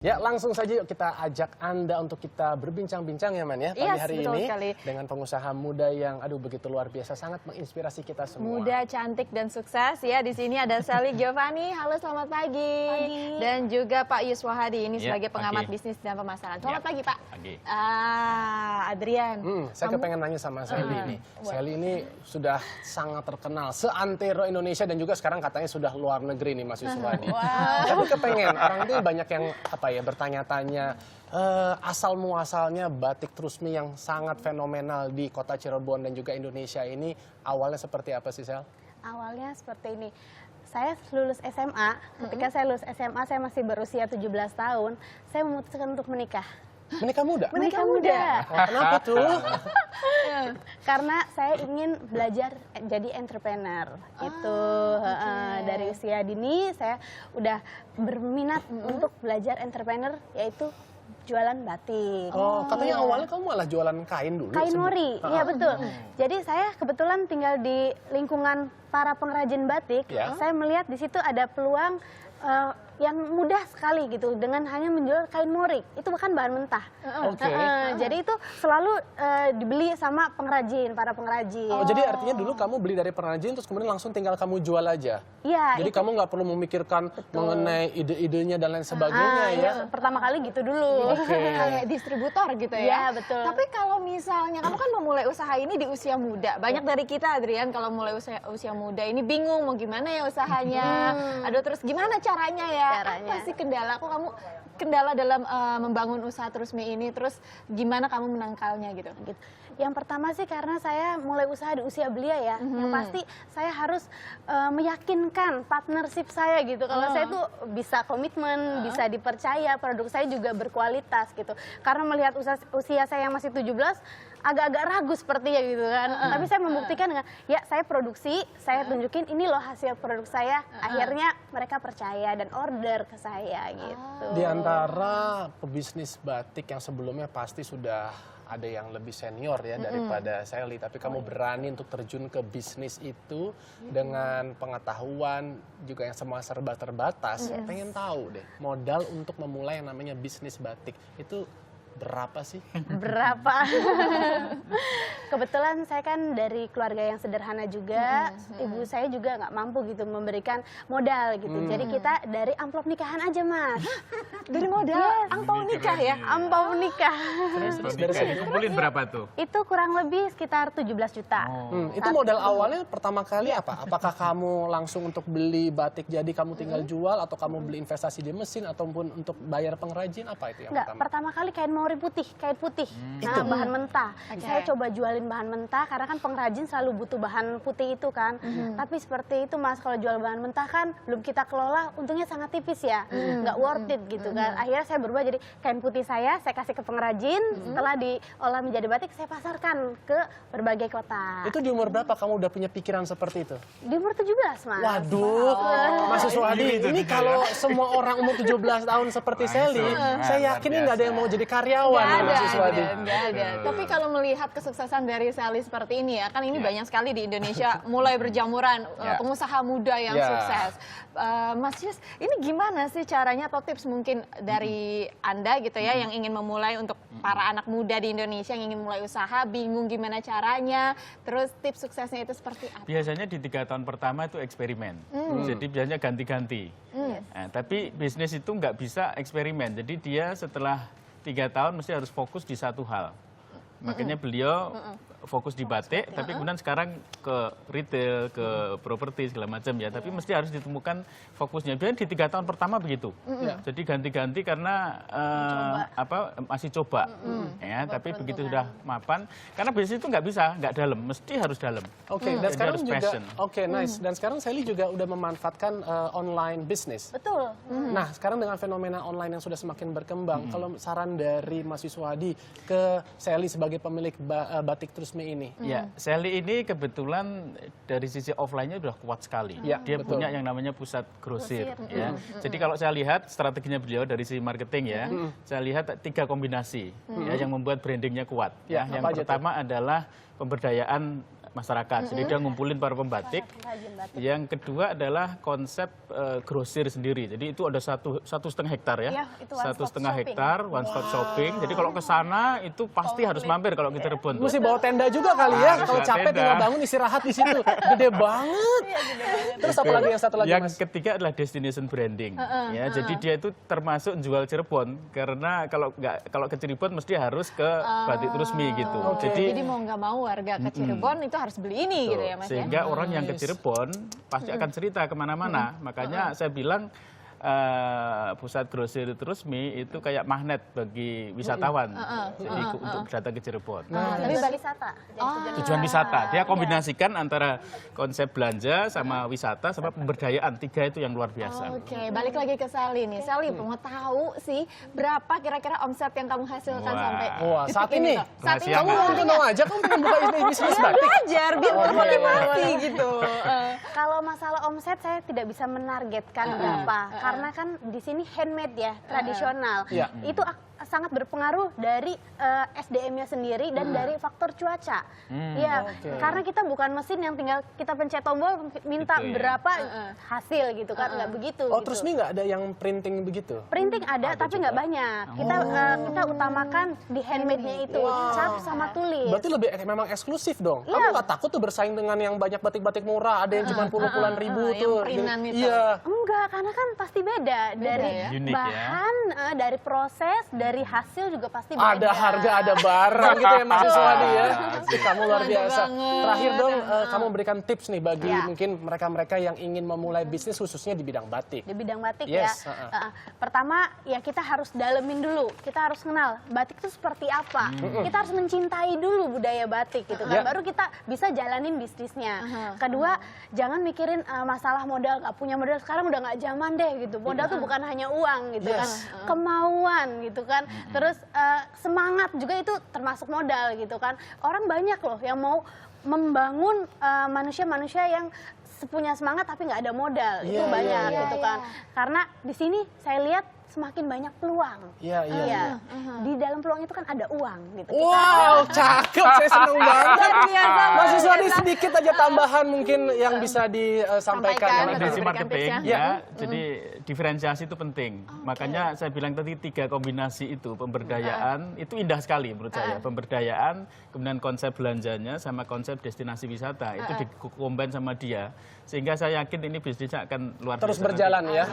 Ya, langsung saja yuk kita ajak Anda untuk kita berbincang-bincang ya, Man, ya, pagi hari ini sekali. Dengan pengusaha muda yang begitu luar biasa, sangat menginspirasi kita semua. Muda, cantik dan sukses ya. Di sini ada Sally Giovanni. Halo, selamat pagi. Dan juga Pak Yuswa Hadi ini sebagai pengamat bisnis dan pemasaran. Selamat pagi, Pak. Pagi. Adrian. Saya kepengen nanya sama Sally ini. Sally ini sudah sangat terkenal seantero Indonesia dan juga sekarang katanya sudah luar negeri nih, Mas Yuswa Hadi. Tapi kepengen orang itu banyak yang bertanya-tanya asal muasalnya batik Trusmi yang sangat fenomenal di kota Cirebon dan juga Indonesia ini awalnya seperti apa sih, Sel? Awalnya seperti ini. Saya lulus SMA, ketika saya lulus SMA saya masih berusia 17 tahun, saya memutuskan untuk menikah. Menikah muda? Menikah muda. Kenapa tuh? Karena saya ingin belajar jadi entrepreneur. Dari usia dini saya udah berminat untuk belajar entrepreneur, yaitu jualan batik. Katanya awalnya kamu malah jualan kain dulu. Kain mori, iya betul. Jadi saya kebetulan tinggal di lingkungan para pengrajin batik. Saya melihat di situ ada peluang yang mudah sekali gitu dengan hanya menjual kain morik, itu bahkan bahan mentah. Jadi itu selalu dibeli sama pengrajin, para pengrajin. Jadi artinya dulu kamu beli dari pengrajin terus kemudian langsung tinggal kamu jual aja. Iya. Jadi kamu nggak perlu memikirkan mengenai ide-idenya dan lain sebagainya ya. Pertama kali gitu dulu. Kayak distributor gitu ya. Iya betul. Tapi kalau misalnya kamu kan memulai usaha ini di usia muda, banyak dari kita Adrian kalau mulai usia muda ini bingung mau gimana ya usahanya. Aduh, terus gimana caranya ya? Apa sih kendala? Kok kamu kendala dalam membangun usaha Trusmi ini? Terus gimana kamu menangkalnya gitu? Yang pertama sih karena saya mulai usaha di usia belia ya. Yang pasti saya harus meyakinkan partnership saya gitu. Kalau saya tuh bisa komitmen, bisa dipercaya, produk saya juga berkualitas gitu. Karena melihat usia saya yang masih 17, agak-agak ragu sepertinya gitu kan. Tapi saya membuktikan dengan, ya saya produksi, saya tunjukin ini loh hasil produk saya. Akhirnya mereka percaya dan order ke saya gitu. Di antara pebisnis batik yang sebelumnya pasti sudah ada yang lebih senior ya daripada Sally, tapi kamu berani untuk terjun ke bisnis itu dengan pengetahuan juga yang semua serba terbatas. Pengen tahu deh, modal untuk memulai yang namanya bisnis batik itu berapa sih? Berapa? Kebetulan saya kan dari keluarga yang sederhana juga, ibu saya juga nggak mampu gitu memberikan modal gitu. Jadi kita dari amplop nikahan aja, Mas. Dari modal angpau nikah ya? Ampau nikah. Terus dari sini kumpulin berapa tuh? Itu kurang lebih sekitar 17 juta. Itu modal awalnya pertama kali apa? Apakah kamu langsung untuk beli batik jadi kamu tinggal jual, atau kamu beli investasi di mesin, ataupun untuk bayar pengrajin, apa itu yang Enggak, pertama kali kain mori putih, kain putih, bahan mentah. Saya coba jualin bahan mentah karena kan pengrajin selalu butuh bahan putih itu kan. Tapi seperti itu, Mas, kalau jual bahan mentah kan belum kita kelola, untungnya sangat tipis ya, nggak worth it gitu kan. Akhirnya saya berubah jadi kain putih saya kasih ke pengrajin, setelah diolah menjadi batik saya pasarkan ke berbagai kota. Itu di umur berapa kamu udah punya pikiran seperti itu? Di umur 17, Mas. Waduh, Mas Yuswadi, ini kalau semua orang umur 17 tahun seperti Sally, saya yakin nggak ada yang mau jadi karyawan. Nggak ada. Tapi kalau melihat kesuksesan dari Sally seperti ini ya, kan ini banyak sekali di Indonesia mulai berjamuran pengusaha muda yang sukses. Mas Yus, ini gimana sih caranya atau tips mungkin dari Anda gitu ya yang ingin memulai untuk para anak muda di Indonesia yang ingin mulai usaha, bingung gimana caranya, terus tips suksesnya itu seperti apa? Biasanya di 3 tahun pertama itu eksperimen, jadi biasanya ganti-ganti. Nah, tapi bisnis itu nggak bisa eksperimen, jadi dia setelah 3 tahun mesti harus fokus di satu hal. Makanya beliau fokus di batik, tapi kemudian sekarang ke retail, ke properti segala macam ya. Tapi mesti harus ditemukan fokusnya. Biasanya di 3 tahun pertama begitu. Jadi ganti-ganti karena masih coba. Ya, tapi begitu sudah mapan, karena bisnis itu nggak bisa, nggak dalam, mesti harus dalam. Dan sekarang juga, nice. Dan sekarang Sally juga udah memanfaatkan online business. Betul. Nah, sekarang dengan fenomena online yang sudah semakin berkembang, kalau saran dari Mas Yuswadi ke Sally sebagai pemilik batik Trusmi ini? Ya, Sally ini kebetulan dari sisi offline-nya sudah kuat sekali. Dia punya yang namanya pusat grosir. Ya. Jadi kalau saya lihat strateginya beliau dari sisi marketing ya, saya lihat 3 kombinasi ya, yang membuat brandingnya kuat. Yang pertama adalah pemberdayaan masyarakat. Jadi dia ngumpulin para pembatik. Pengrajin batik. Yang kedua adalah konsep grosir sendiri. Jadi itu ada 1,5 hektar ya. Iya, itu one stop 1,5 shopping. hektar, one stop shopping. Jadi kalau ke sana itu pasti harus mampir kalau kita Cirebon. tuh. Mesti bawa tenda juga kali ya. Harus Kalau bawa capek tenda. tinggal bangun istirahat di situ. Gede banget. Terus apa lagi yang satu lagi Yang Mas? ketiga adalah destination branding. Ya, jadi dia itu termasuk jual Cirebon karena kalau ke Cirebon mesti harus ke Batik Trusmi gitu. Jadi mau nggak mau warga ke Cirebon itu harus beli ini gitu ya Mas ya. Sehingga orang yang ke Cirebon pasti akan cerita kemana-mana. Makanya saya bilang pusat grosir Trusmi itu kayak magnet bagi wisatawan. Jadi untuk datang ke Cirebon. Tapi Tujuan balik wisata. Tujuan wisata. Dia kombinasikan antara konsep belanja sama wisata sama pemberdayaan. 3 itu yang luar biasa. Oke, balik lagi ke Sally nih. Sally mau tahu sih berapa kira-kira omset yang kamu hasilkan Wah. sampai Wah, saat detik ini? tuh? Saat ini Rahasia Kamu nggak? mungkin mau aja, kamu pengen buka bisnis Ya, batik. belajar biar termotivasi gitu. Kalau masalah omset saya tidak bisa menargetkan berapa, karena kan di sini handmade ya, tradisional. Iya. Itu sangat berpengaruh dari SDM-nya sendiri dan dari faktor cuaca. Ya, karena kita bukan mesin yang tinggal kita pencet tombol minta Gitu ya. berapa hasil gitu kan, nggak begitu. Oh, gitu. terus nih nggak ada yang printing begitu? Printing ada, tapi nggak banyak. Kita utamakan di handmade-nya itu, cap sama tulis. Berarti lebih memang eksklusif dong. Kamu nggak takut tuh bersaing dengan yang banyak batik-batik murah, ada yang cuma puluhan ribu yang tuh. printan itu. Iya. Enggak, karena kan pasti beda dari ya? Unik ya. bahan, dari proses, dari hasil juga pasti beda. Ada harga, ada barang gitu ya Mas Suhadi ya. Asik. Kamu luar Mantap biasa. banget. Terakhir dong, kamu berikan tips nih bagi Ya. mungkin mereka-mereka yang ingin memulai bisnis khususnya di bidang batik. Di bidang batik Yes, ya. Pertama ya kita harus dalemin dulu, kita harus kenal batik itu seperti apa. Kita harus mencintai dulu budaya batik gitu kan, Ya. baru kita bisa jalanin bisnisnya. Kedua, jangan mikirin masalah modal, nggak punya modal sekarang udah nggak zaman deh gitu. Modal tuh bukan hanya uang gitu kan, kemauan gitu kan. Terus semangat juga itu termasuk modal gitu kan. Orang banyak loh yang mau membangun manusia-manusia yang punya semangat tapi nggak ada modal, itu Iya, banyak iya, gitu kan. Karena di sini saya lihat semakin banyak peluang. Iya, iya. Iya. Di dalam peluang itu kan ada uang gitu. Wow, cakep. Saya senang banget. Luar biasa, Mas luar Suhadi biasa. sedikit aja tambahan mungkin yang bisa disampaikan. Sampaikan. Kalau Atau dari diberikan marketing tips ya, jadi diferensiasi itu penting. Makanya saya bilang tadi 3 kombinasi itu, pemberdayaan itu indah sekali menurut saya. Pemberdayaan, kemudian konsep belanjanya sama konsep destinasi wisata itu dikombin sama dia. Sehingga saya yakin ini bisnisnya akan luar Terus biasa. berjalan ya.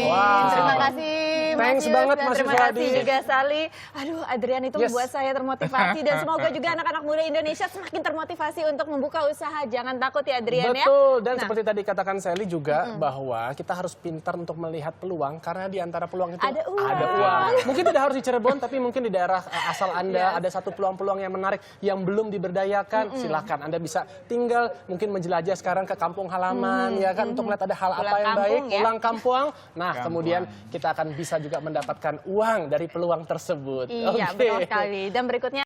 Wow. Terima kasih Thanks Mas Yus, banget, dan Mas terima Suhadi. kasih juga Sally. Aduh, Adrian itu Yes. membuat saya termotivasi dan semoga juga anak-anak muda Indonesia semakin termotivasi untuk membuka usaha. Jangan takut ya Adrian ya. Betul, dan Nah. seperti tadi katakan Sally juga bahwa kita harus pintar untuk melihat peluang karena di antara peluang itu Ada uang. Mungkin tidak harus di Cirebon tapi mungkin di daerah asal Anda ada satu peluang-peluang yang menarik yang belum diberdayakan. Silakan Anda bisa tinggal mungkin menjelajah sekarang ke kampung halaman ya kan untuk melihat ada hal Pulang apa yang baik, kampung ya. pulang kampung. Nah, Kampung. kemudian kita akan bisa juga mendapatkan uang dari peluang tersebut. Iya, Oke. betul sekali. Dan berikutnya